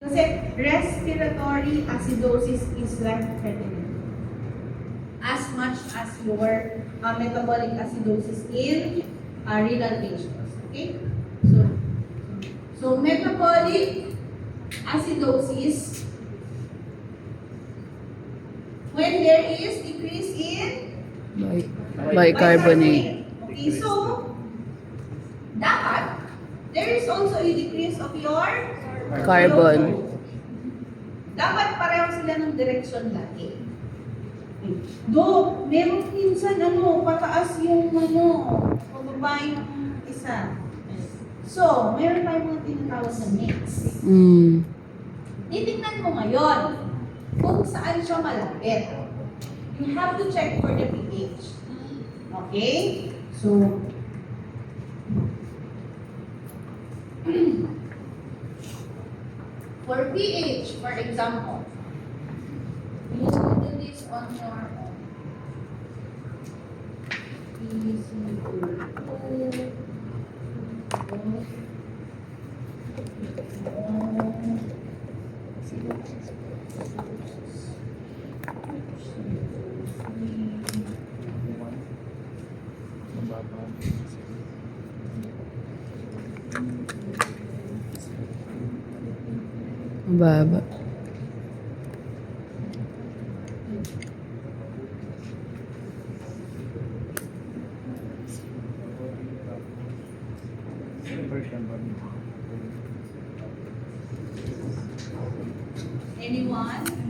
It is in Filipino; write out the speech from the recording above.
Kasi respiratory acidosis is life-threatening. As much as your metabolic acidosis in renal patients. Okay? So metabolic acidosis, when there is decrease in Bicarbonate. Okay, so dapat there is also a decrease of your Carbon. Dapat pareho sila ng direksyon lagi. Do, meron minsan pataas yung pababa yung isa. So, meron tayong mga tinatawag na mix. Titingnan mo ngayon kung saan siya malapit. You have to check for the pH. Okay? So, for pH, for example, you can do this on your own. pH Mababa. Anyone?